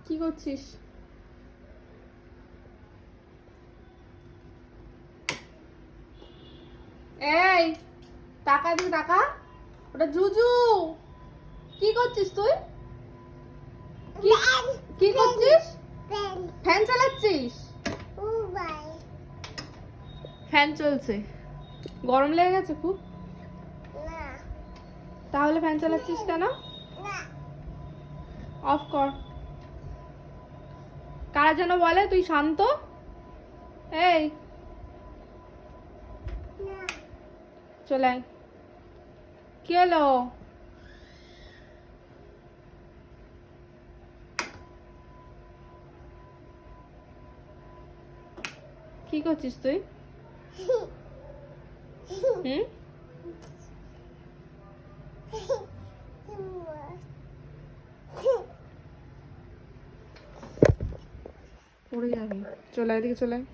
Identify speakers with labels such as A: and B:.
A: কি করছিস? এই টাকা দি টাকা, ওটা জুজু। কি করছিস তুই? কি করছিস? ফ্যান চালাচ্ছিস? ফ্যান চলছে, গরম লেগে গেছে খুব? তাহলে ফ্যান চালাচ্ছিস কেন? অফ কর। কারা যেন বলে তুই শান্ত? এই চলে আয়। কি হলো? কি করছিস তুই? হুম, পড়ে যাবি। চলে আয়, এদিকে চলে আয়।